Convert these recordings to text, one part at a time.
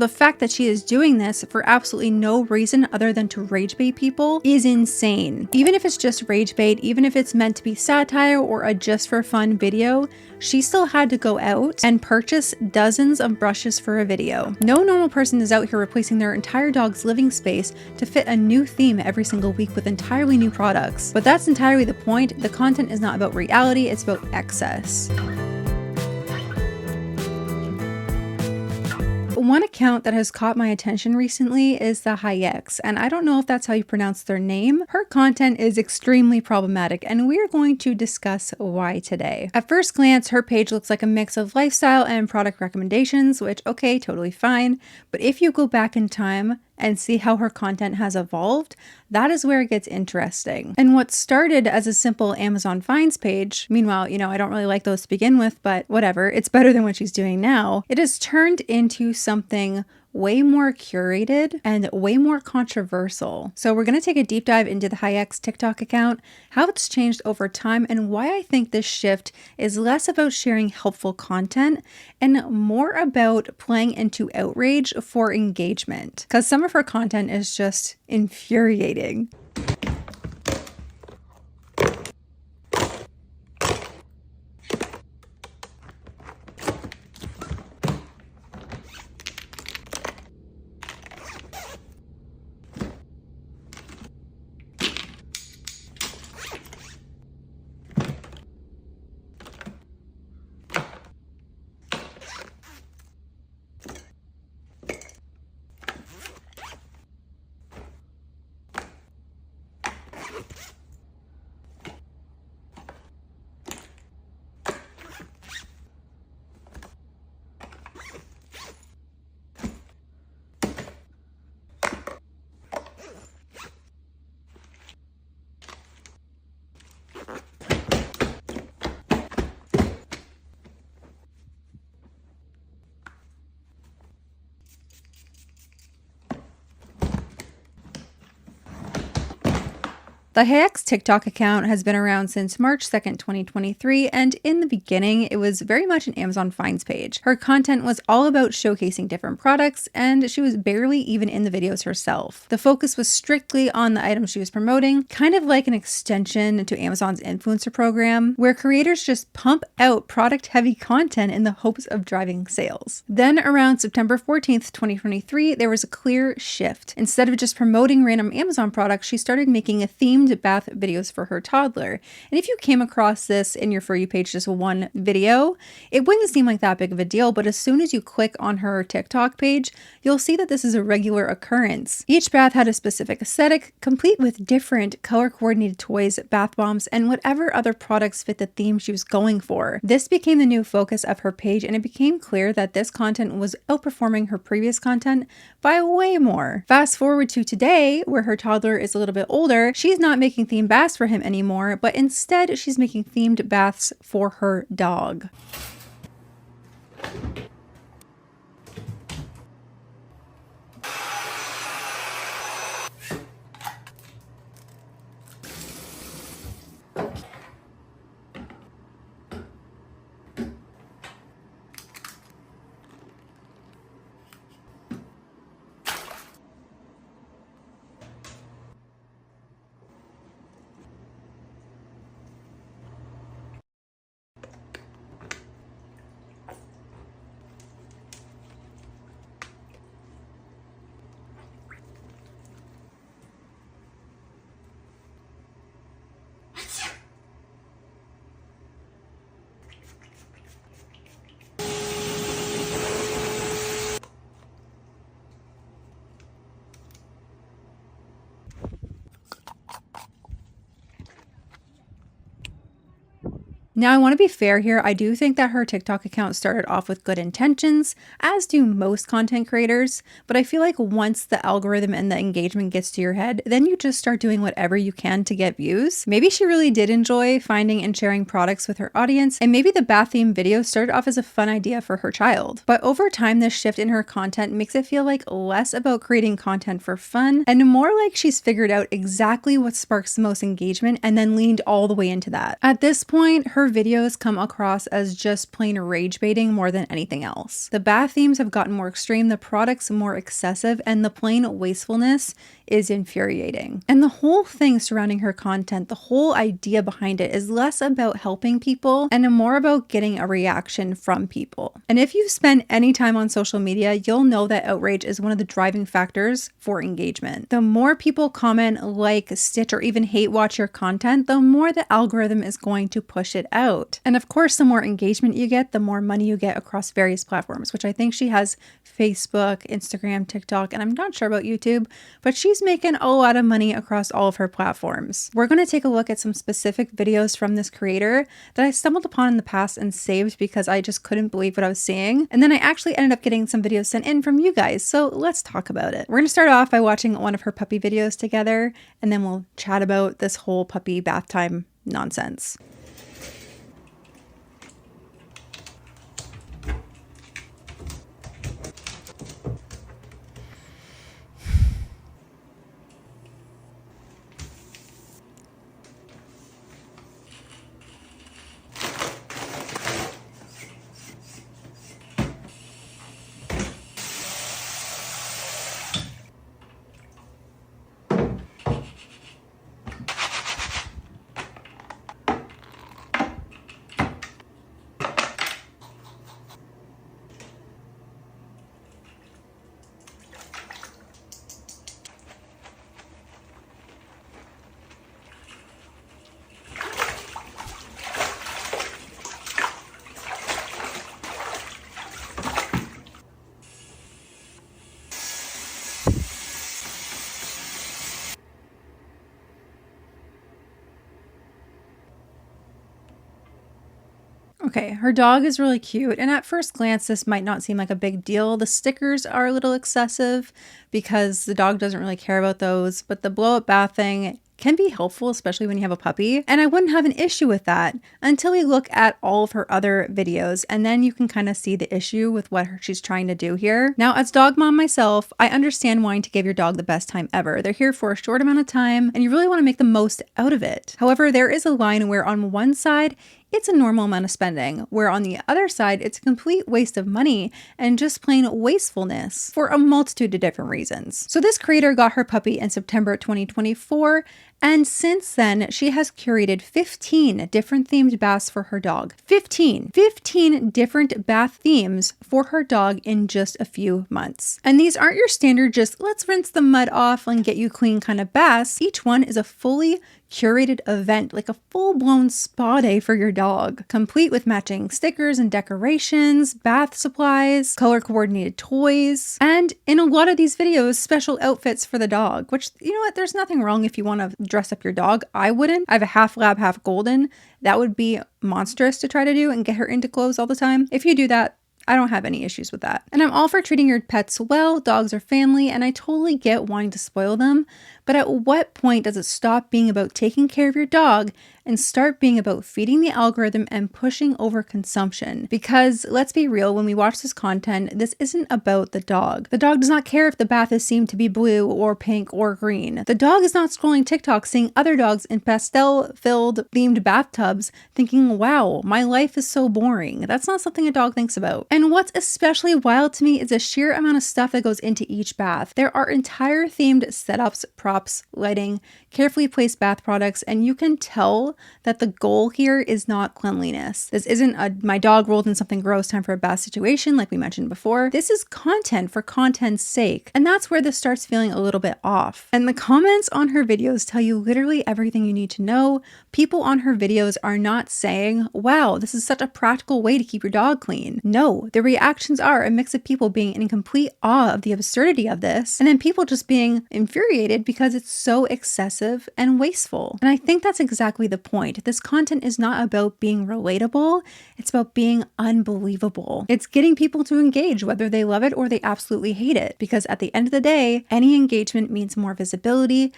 The fact that she is doing this for absolutely no reason other than to rage bait people is insane. Even if it's just rage bait, even if it's meant to be satire or a just for fun video, she still had to go out and purchase dozens of brushes for a video. No normal person is out here replacing their entire dog's living space to fit a new theme every single week with entirely new products. But that's entirely the point. The content is not about reality, it's about excess. One account that has caught my attention recently is the Hayeks, and I don't know if that's how you pronounce their name. Her content is extremely problematic, and we're going to discuss why today. At first glance, her page looks like a mix of lifestyle and product recommendations, which, okay, totally fine. But if you go back in time and see how her content has evolved, that is where it gets interesting. And what started as a simple Amazon finds page, meanwhile, I don't really like those to begin with, but whatever, it's better than what she's doing now. It has turned into something way more curated and way more controversial. So we're going to take a deep dive into the Hayeks TikTok account, how it's changed over time, and why I think this shift is less about sharing helpful content and more about playing into outrage for engagement. Because some of her content is just infuriating. The Hayeks TikTok account has been around since March 2nd, 2023, and in the beginning, it was very much an Amazon finds page. Her content was all about showcasing different products, and she was barely even in the videos herself. The focus was strictly on the items she was promoting, kind of like an extension to Amazon's influencer program, where creators just pump out product-heavy content in the hopes of driving sales. Then around September 14th, 2023, there was a clear shift. Instead of just promoting random Amazon products, she started making a themed bath videos for her toddler. And if you came across this in your For You page, just one video, it wouldn't seem like that big of a deal, but as soon as you click on her TikTok page, you'll see that this is a regular occurrence. Each bath had a specific aesthetic, complete with different color-coordinated toys, bath bombs, and whatever other products fit the theme she was going for. This became the new focus of her page, and it became clear that this content was outperforming her previous content by way more. Fast forward to today, where her toddler is a little bit older, she's not making themed baths for him anymore, but instead she's making themed baths for her dog. Now, I want to be fair here. I do think that her TikTok account started off with good intentions, as do most content creators, but I feel like once the algorithm and the engagement gets to your head, then you just start doing whatever you can to get views. Maybe she really did enjoy finding and sharing products with her audience, and maybe the bath theme video started off as a fun idea for her child. But over time, this shift in her content makes it feel like less about creating content for fun and more like she's figured out exactly what sparks the most engagement and then leaned all the way into that. At this point, her videos come across as just plain rage baiting more than anything else. The bath themes have gotten more extreme, the products more excessive, and the plain wastefulness is infuriating. And the whole thing surrounding her content, the whole idea behind it is less about helping people and more about getting a reaction from people. And if you've spent any time on social media, you'll know that outrage is one of the driving factors for engagement. The more people comment, like, stitch, or even hate watch your content, the more the algorithm is going to push it out. And of course, the more engagement you get, the more money you get across various platforms, which I think she has Facebook, Instagram, TikTok, and I'm not sure about YouTube, but she's making a lot of money across all of her platforms. We're going to take a look at some specific videos from this creator that I stumbled upon in the past and saved because I just couldn't believe what I was seeing. And then I actually ended up getting some videos sent in from you guys, so let's talk about it. We're going to start off by watching one of her puppy videos together, and then we'll chat about this whole puppy bath time nonsense. Okay, her dog is really cute, and at first glance this might not seem like a big deal. The stickers are a little excessive because the dog doesn't really care about those, but the blow-up bath thing can be helpful, especially when you have a puppy. And I wouldn't have an issue with that until we look at all of her other videos, and then you can kind of see the issue with what she's trying to do here. Now, as dog mom myself, I understand wanting to give your dog the best time ever. They're here for a short amount of time, and you really want to make the most out of it. However, there is a line where on one side, it's a normal amount of spending, where on the other side, it's a complete waste of money and just plain wastefulness for a multitude of different reasons. So this creator got her puppy in September 2024, and since then, she has curated 15 different themed baths for her dog. 15 different bath themes for her dog in just a few months. And these aren't your standard just let's rinse the mud off and get you clean kind of baths. Each one is a fully curated event, like a full-blown spa day for your dog, complete with matching stickers and decorations, bath supplies, color-coordinated toys, and in a lot of these videos, special outfits for the dog, which, you know what, there's nothing wrong if you want to dress up your dog. I wouldn't. I have a half lab, half golden. That would be monstrous to try to do and get her into clothes all the time. If you do that, I don't have any issues with that. And I'm all for treating your pets well. Dogs are family, and I totally get wanting to spoil them. But at what point does it stop being about taking care of your dog and start being about feeding the algorithm and pushing over consumption? Because let's be real, when we watch this content, this isn't about the dog. The dog does not care if the bath is seemed to be blue or pink or green. The dog is not scrolling TikTok seeing other dogs in pastel-filled themed bathtubs thinking, wow, my life is so boring. That's not something a dog thinks about. And what's especially wild to me is the sheer amount of stuff that goes into each bath. There are entire themed setups, props, lighting, carefully placed bath products, and you can tell that the goal here is not cleanliness. This isn't a my dog rolled in something gross, time for a bath situation like we mentioned before. This is content for content's sake, and that's where this starts feeling a little bit off. And the comments on her videos tell you literally everything you need to know. People on her videos are not saying, wow, this is such a practical way to keep your dog clean. No, the reactions are a mix of people being in complete awe of the absurdity of this, and then people just being infuriated because it's so excessive and wasteful. And I think that's exactly the point. This content is not about being relatable, it's about being unbelievable. It's getting people to engage, whether they love it or they absolutely hate it, because at the end of the day, any engagement means more visibility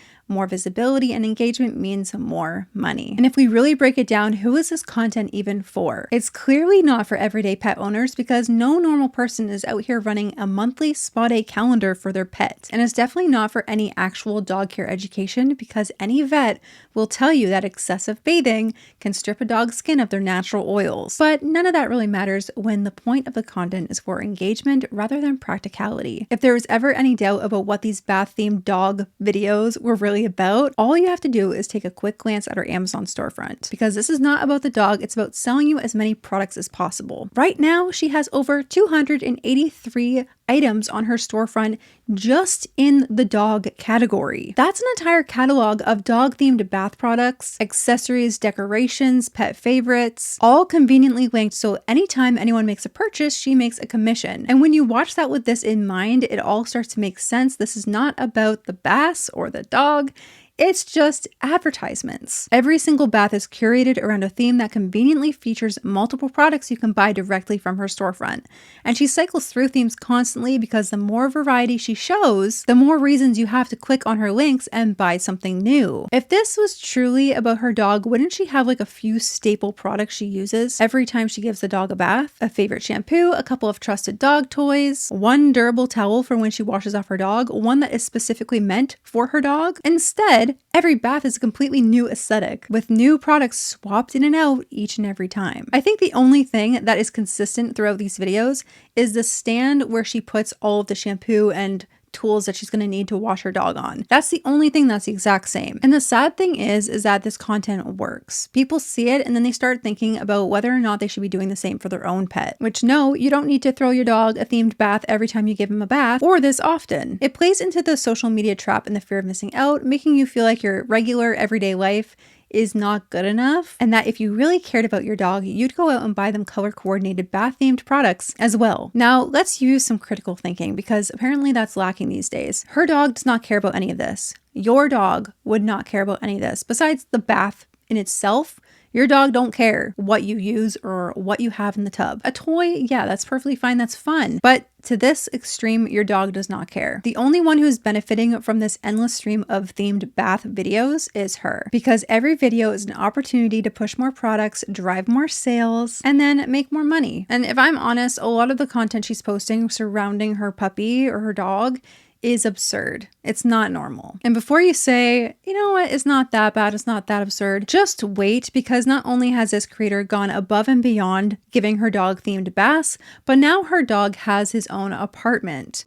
and engagement means more money. And if we really break it down, who is this content even for? It's clearly not for everyday pet owners, because no normal person is out here running a monthly spa day calendar for their pet. And it's definitely not for any actual dog care education, because any vet will tell you that excessive of bathing can strip a dog's skin of their natural oils. But none of that really matters when the point of the content is for engagement rather than practicality. If there was ever any doubt about what these bath-themed dog videos were really about, all you have to do is take a quick glance at our Amazon storefront. Because this is not about the dog, it's about selling you as many products as possible. Right now, she has over 283 items on her storefront just in the dog category. That's an entire catalog of dog-themed bath products, accessories, decorations, pet favorites, all conveniently linked, so anytime anyone makes a purchase, she makes a commission. And when you watch that with this in mind, it all starts to make sense. This is not about the bass or the dog. It's just advertisements. Every single bath is curated around a theme that conveniently features multiple products you can buy directly from her storefront. And she cycles through themes constantly because the more variety she shows, the more reasons you have to click on her links and buy something new. If this was truly about her dog, wouldn't she have like a few staple products she uses every time she gives the dog a bath? A favorite shampoo, a couple of trusted dog toys, one durable towel for when she washes off her dog, one that is specifically meant for her dog. Instead, every bath is a completely new aesthetic, with new products swapped in and out each and every time. I think the only thing that is consistent throughout these videos is the stand where she puts all of the shampoo and tools that she's going to need to wash her dog on. That's the only thing that's the exact same. And the sad thing is that this content works. People see it and then they start thinking about whether or not they should be doing the same for their own pet. Which no, you don't need to throw your dog a themed bath every time you give him a bath or this often. It plays into the social media trap and the fear of missing out, making you feel like your regular everyday life is not good enough, and that if you really cared about your dog, you'd go out and buy them color-coordinated bath-themed products as well. Now, let's use some critical thinking because apparently that's lacking these days. Her dog does not care about any of this. Your dog would not care about any of this. Besides the bath in itself, your dog don't care what you use or what you have in the tub. A toy, yeah, that's perfectly fine, that's fun. But to this extreme, your dog does not care. The only one who is benefiting from this endless stream of themed bath videos is her. Because every video is an opportunity to push more products, drive more sales, and then make more money. And if I'm honest, a lot of the content she's posting surrounding her puppy or her dog is absurd. It's not normal. And before you say, you know what, it's not that bad, it's not that absurd, just wait, because not only has this creator gone above and beyond giving her dog themed baths, but now her dog has his own apartment.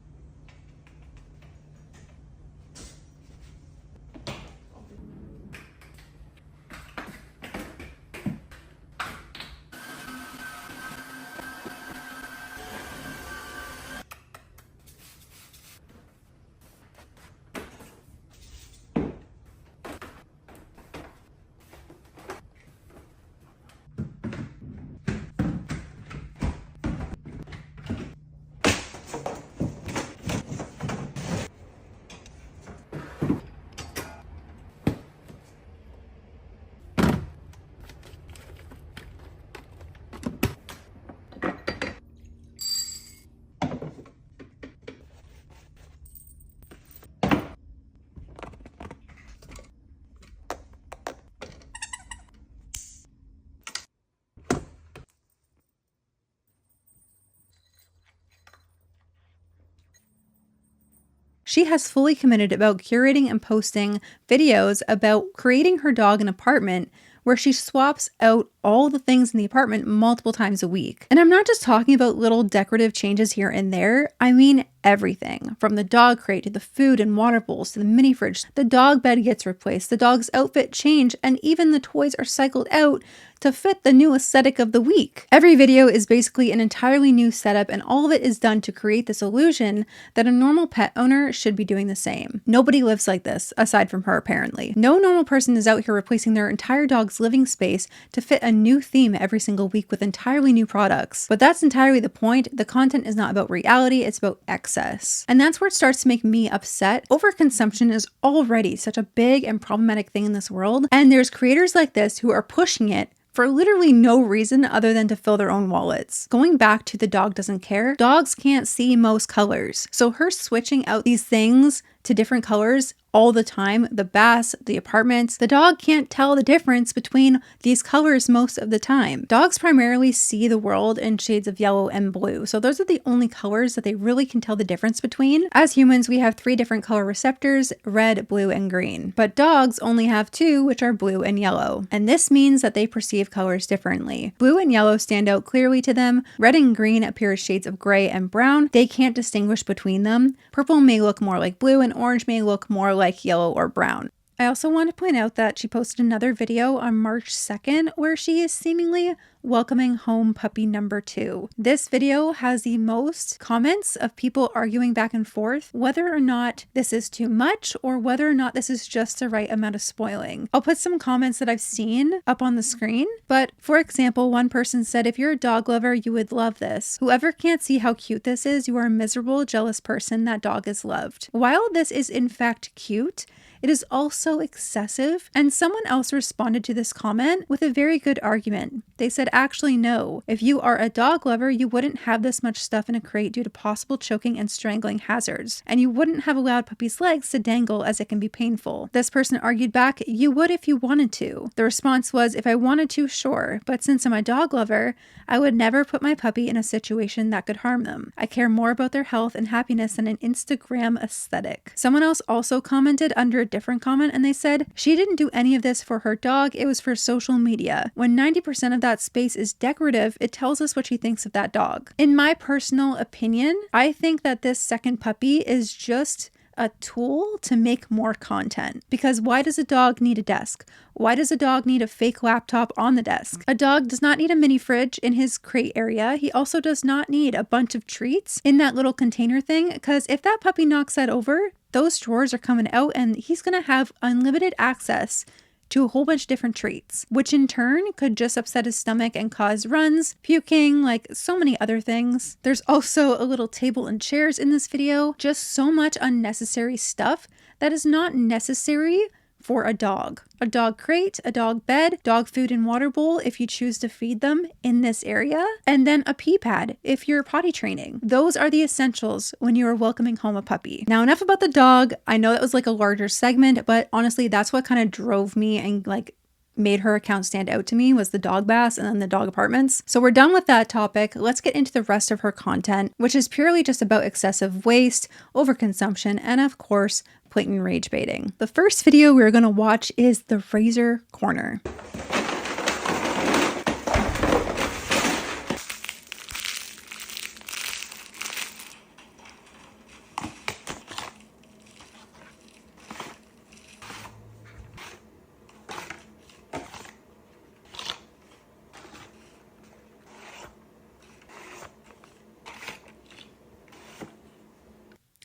She has fully committed about curating and posting videos about creating her dog an apartment where she swaps out all the things in the apartment multiple times a week. And I'm not just talking about little decorative changes here and there. I mean everything, from the dog crate to the food and water bowls to the mini fridge. The dog bed gets replaced, the dog's outfit changed, and even the toys are cycled out to fit the new aesthetic of the week. Every video is basically an entirely new setup, and all of it is done to create this illusion that a normal pet owner should be doing the same. Nobody lives like this, aside from her apparently. No normal person is out here replacing their entire dog's living space to fit a new theme every single week with entirely new products. But that's entirely the point. The content is not about reality, it's about excess. And that's where it starts to make me upset. Overconsumption is already such a big and problematic thing in this world, and there's creators like this who are pushing it for literally no reason other than to fill their own wallets. Going back to the dog doesn't care, dogs can't see most colors. So her switching out these things to different colors all the time. The baths, the apartments, the dog can't tell the difference between these colors most of the time. Dogs primarily see the world in shades of yellow and blue, so those are the only colors that they really can tell the difference between. As humans, we have 3 different color receptors: red, blue, and green. But dogs only have 2, which are blue and yellow. And this means that they perceive colors differently. Blue and yellow stand out clearly to them. Red and green appear as shades of gray and brown. They can't distinguish between them. Purple may look more like blue, and orange may look more like yellow or brown. I also want to point out that she posted another video on March 2nd where she is seemingly welcoming home puppy number 2. This video has the most comments of people arguing back and forth whether or not this is too much or whether or not this is just the right amount of spoiling. I'll put some comments that I've seen up on the screen, but for example, one person said, "If you're a dog lover, you would love this. Whoever can't see how cute this is, you are a miserable, jealous person. That dog is loved." While this is in fact cute, it is also excessive, and someone else responded to this comment with a very good argument. They said, "Actually, no. If you are a dog lover, you wouldn't have this much stuff in a crate due to possible choking and strangling hazards, and you wouldn't have allowed puppy's legs to dangle as it can be painful." This person argued back, "You would if you wanted to." The response was, "If I wanted to, sure, but since I'm a dog lover, I would never put my puppy in a situation that could harm them. I care more about their health and happiness than an Instagram aesthetic." Someone else also commented under a different comment, and they said, "She didn't do any of this for her dog, it was for social media. When 90% of that space is decorative, it tells us what she thinks of that dog." In my personal opinion, I think that this second puppy is just a tool to make more content. Because why does a dog need a desk? Why does a dog need a fake laptop on the desk? A dog does not need a mini fridge in his crate area. He also does not need a bunch of treats in that little container thing, because if that puppy knocks that over, those drawers are coming out and he's going to have unlimited access to a whole bunch of different treats, which in turn could just upset his stomach and cause runs, puking, like so many other things. There's also a little table and chairs in this video, just so much unnecessary stuff that is not necessary for a dog. A dog crate, a dog bed, dog food and water bowl if you choose to feed them in this area, and then a pee pad if you're potty training. Those are the essentials when you are welcoming home a puppy. Now, enough about the dog. I know that was like a larger segment, but honestly, that's what kind of drove me and like made her account stand out to me, was the dog baths and then the dog apartments. So we're done with that topic. Let's get into the rest of her content, which is purely just about excessive waste, overconsumption, and of course, blatant rage baiting. The first video we're going to watch is the razor corner.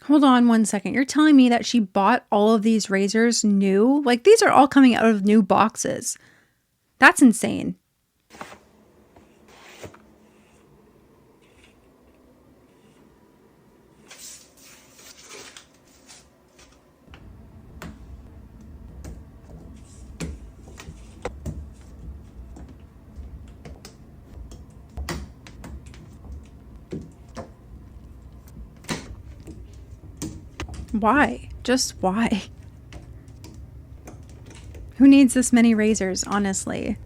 Hold on one second. You're telling me that she bought all of these razors new? Like, these are all coming out of new boxes. That's insane. Why? Just why? Who needs this many razors, honestly?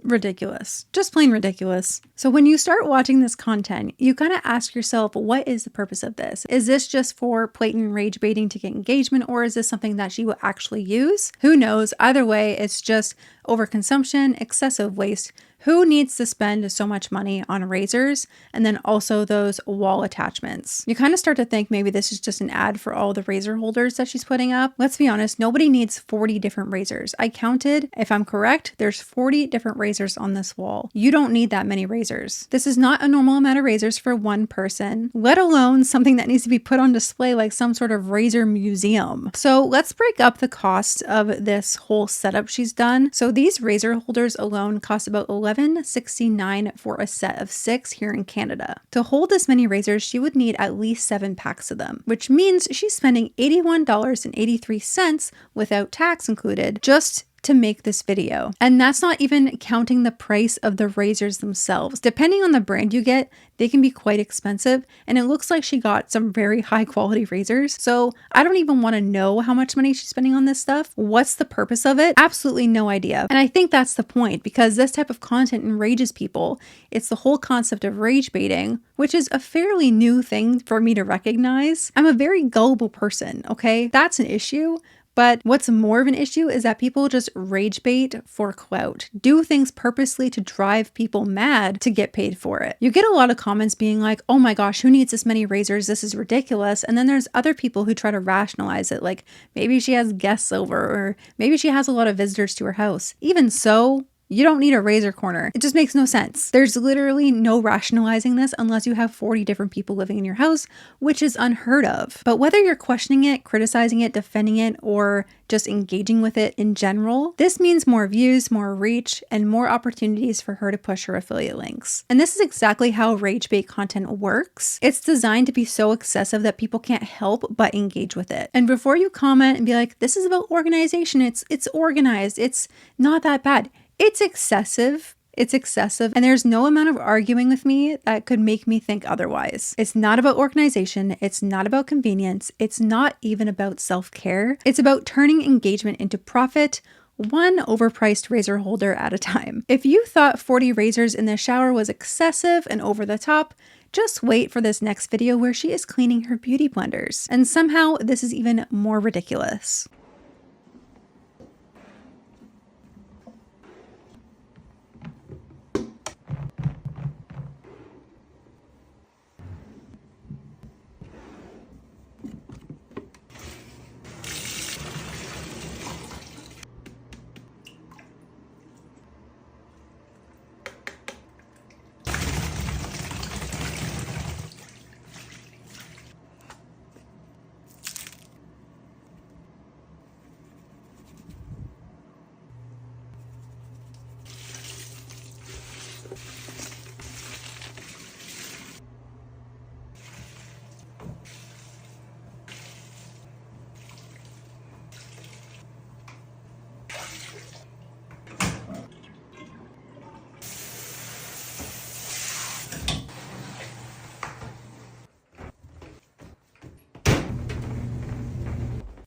Ridiculous. Just plain ridiculous. So when you start watching this content, you kind of ask yourself, what is the purpose of this? Is this just for blatant rage baiting to get engagement, or is this something that she will actually use? Who knows? Either way, it's just overconsumption, excessive waste. Who needs to spend so much money on razors and then also those wall attachments? You kind of start to think maybe this is just an ad for all the razor holders that she's putting up. Let's be honest, nobody needs 40 different razors. I counted, if I'm correct, there's 40 different razors on this wall. You don't need that many razors. This is not a normal amount of razors for one person, let alone something that needs to be put on display like some sort of razor museum. So let's break up the cost of this whole setup she's done. So these razor holders alone cost about $11.69 for a set of 6 here in Canada. To hold this many razors, she would need at least 7 packs of them, which means she's spending $81.83 without tax included just to make this video. And that's not even counting the price of the razors themselves. Depending on the brand you get, they can be quite expensive, and it looks like she got some very high quality razors. So I don't even want to know how much money she's spending on this stuff. What's the purpose of it? Absolutely no idea. And I think that's the point, because this type of content enrages people. It's the whole concept of rage baiting, which is a fairly new thing for me to recognize. I'm a very gullible person, okay? That's an issue. But what's more of an issue is that people just rage bait for clout, do things purposely to drive people mad to get paid for it. You get a lot of comments being like, oh my gosh, who needs this many razors? This is ridiculous. And then there's other people who try to rationalize it, like maybe she has guests over, or maybe she has a lot of visitors to her house. Even so, you don't need a razor corner. It just makes no sense. There's literally no rationalizing this unless you have 40 different people living in your house, which is unheard of. But whether you're questioning it, criticizing it, defending it, or just engaging with it in general, this means more views, more reach, and more opportunities for her to push her affiliate links. And this is exactly how rage bait content works. It's designed to be so excessive that people can't help but engage with it. And before you comment and be like, this is about organization, it's organized, it's not that bad. It's excessive. It's excessive. And there's no amount of arguing with me that could make me think otherwise. It's not about organization. It's not about convenience. It's not even about self-care. It's about turning engagement into profit, one overpriced razor holder at a time. If you thought 40 razors in the shower was excessive and over the top, just wait for this next video where she is cleaning her beauty blenders. And somehow this is even more ridiculous.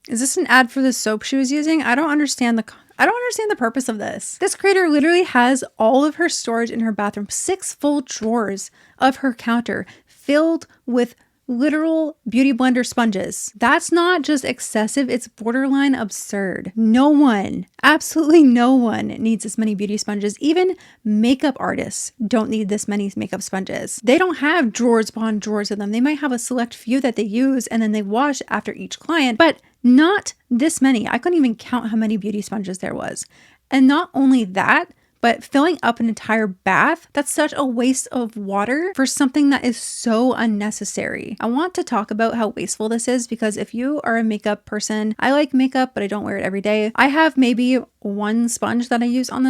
Is this an ad for the soap she was using? I don't understand the purpose of this. This creator literally has all of her storage in her bathroom, 6 full drawers of her counter filled with literal beauty blender sponges. That's not just excessive, it's borderline absurd. No one, absolutely no one needs this many beauty sponges. Even makeup artists don't need this many makeup sponges. They don't have drawers upon drawers of them. They might have a select few that they use and then they wash after each client, but not this many. I couldn't even count how many beauty sponges there was. And not only that, but filling up an entire bath, that's such a waste of water for something that is so unnecessary. I want to talk about how wasteful this is, because if you are a makeup person, I like makeup, but I don't wear it every day. I have maybe one sponge that I use on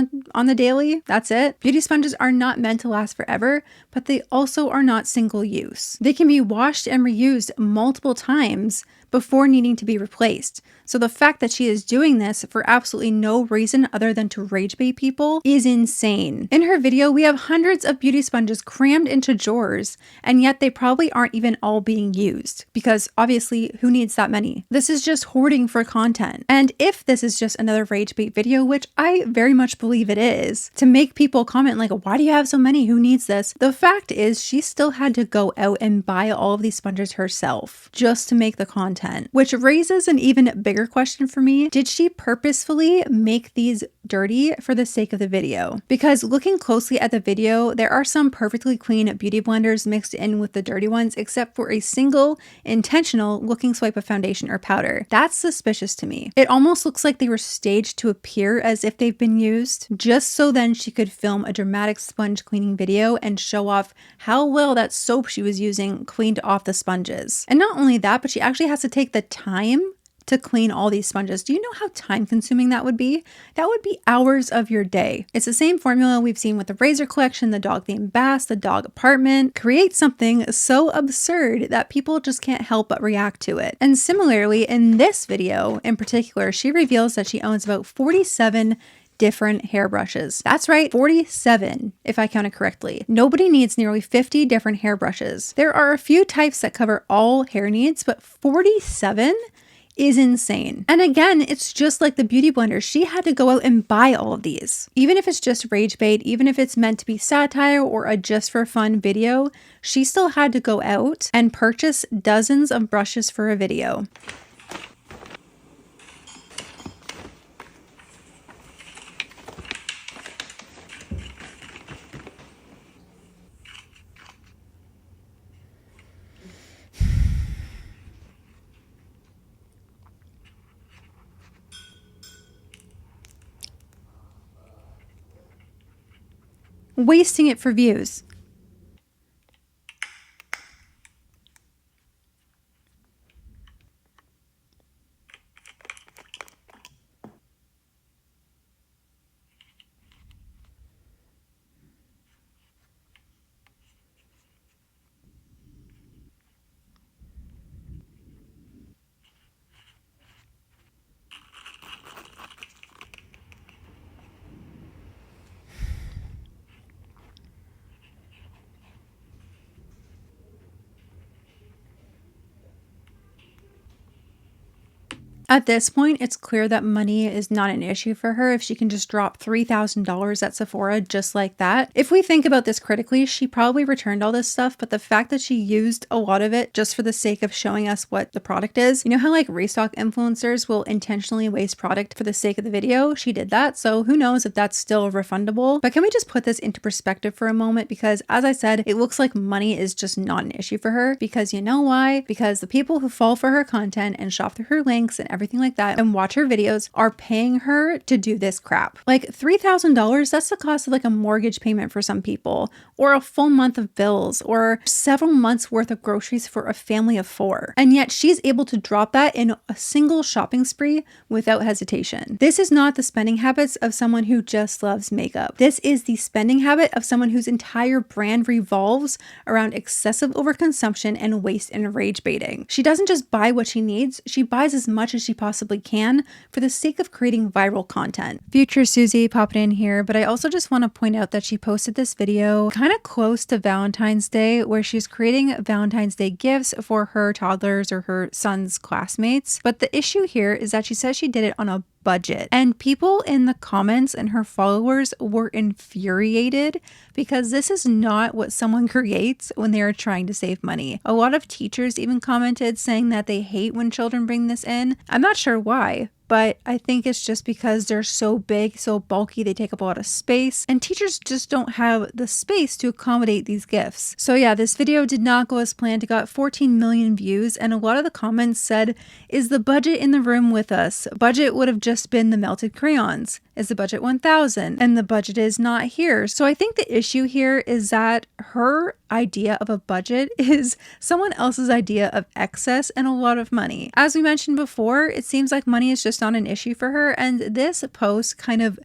the daily. That's it. Beauty sponges are not meant to last forever, but they also are not single use. They can be washed and reused multiple times before needing to be replaced. So the fact that she is doing this for absolutely no reason other than to rage bait people is insane. In her video, we have hundreds of beauty sponges crammed into drawers, and yet they probably aren't even all being used, because obviously who needs that many? This is just hoarding for content. And if this is just another rage bait video, which I very much believe it is, to make people comment like, why do you have so many? Who needs this? The fact is she still had to go out and buy all of these sponges herself just to make the content, which raises an even bigger question for me. Did she purposefully make these dirty for the sake of the video? Because looking closely at the video, there are some perfectly clean beauty blenders mixed in with the dirty ones, except for a single intentional looking swipe of foundation or powder. That's suspicious to me. It almost looks like they were staged to appear as if they've been used, just so then she could film a dramatic sponge cleaning video and show off how well that soap she was using cleaned off the sponges. And not only that, but she actually has to take the time to clean all these sponges. Do you know how time consuming that would be? That would be hours of your day. It's the same formula we've seen with the razor collection, the dog themed baths, the dog apartment. Create something so absurd that people just can't help but react to it. And similarly, in this video in particular, she reveals that she owns about 47 different hairbrushes. That's right, 47, if I counted correctly. Nobody needs nearly 50 different hairbrushes. There are a few types that cover all hair needs, but 47 is insane. And again, it's just like the beauty blender. She had to go out and buy all of these. Even if it's just rage bait, even if it's meant to be satire or a just for fun video, she still had to go out and purchase dozens of brushes for a video. Wasting it for views. At this point, it's clear that money is not an issue for her if she can just drop $3,000 at Sephora just like that. If we think about this critically, she probably returned all this stuff, but the fact that she used a lot of it just for the sake of showing us what the product is, you know how like restock influencers will intentionally waste product for the sake of the video? She did that, so who knows if that's still refundable. But can we just put this into perspective for a moment? Because as I said, it looks like money is just not an issue for her, because you know why? Because the people who fall for her content and shop through her links and everything like that and watch her videos are paying her to do this crap. Like $3,000, that's the cost of like a mortgage payment for some people, or a full month of bills, or several months worth of groceries for a family of 4. And yet she's able to drop that in a single shopping spree without hesitation. This is not the spending habits of someone who just loves makeup. This is the spending habit of someone whose entire brand revolves around excessive overconsumption and waste and rage baiting. She doesn't just buy what she needs, she buys as much as she possibly can for the sake of creating viral content. Future Susie popping in here, but I also just want to point out that she posted this video kind of close to Valentine's Day where she's creating Valentine's Day gifts for her toddlers or her son's classmates. But the issue here is that she says she did it on a budget. And people in the comments and her followers were infuriated because this is not what someone creates when they are trying to save money. A lot of teachers even commented saying that they hate when children bring this in. I'm not sure why, but I think it's just because they're so big, so bulky, they take up a lot of space, and teachers just don't have the space to accommodate these gifts. So yeah, this video did not go as planned. It got 14 million views, and a lot of the comments said, is the budget in the room with us? Budget would have just been the melted crayons. Is the budget 1,000? And the budget is not here. So I think the issue here is that her idea of a budget is someone else's idea of excess and a lot of money. As we mentioned before, it seems like money is just not an issue for her, and this post kind of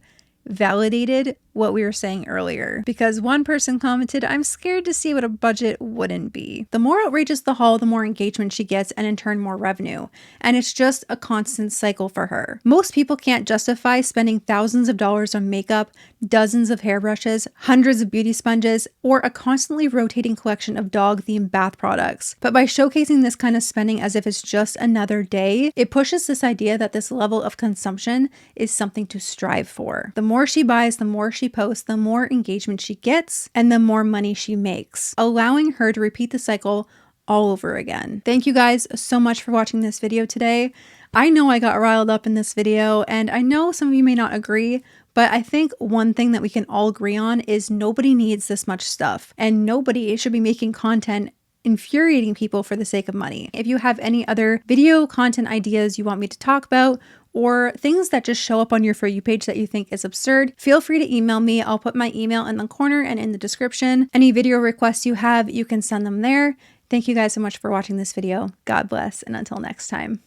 validated what we were saying earlier, because one person commented, I'm scared to see what a budget wouldn't be. The more outrageous the haul, the more engagement she gets, and in turn more revenue. And it's just a constant cycle for her. Most people can't justify spending thousands of dollars on makeup, dozens of hairbrushes, hundreds of beauty sponges, or a constantly rotating collection of dog-themed bath products. But by showcasing this kind of spending as if it's just another day, it pushes this idea that this level of consumption is something to strive for. The more she buys, the more she posts, the more engagement she gets, and the more money she makes, allowing her to repeat the cycle all over again. Thank you guys so much for watching this video today. I know I got riled up in this video, and I know some of you may not agree, but I think one thing that we can all agree on is nobody needs this much stuff, and nobody should be making content infuriating people for the sake of money. If you have any other video content ideas you want me to talk about, or things that just show up on your For You page that you think is absurd, feel free to email me. I'll put my email in the corner and in the description. Any video requests you have, you can send them there. Thank you guys so much for watching this video. God bless, and until next time.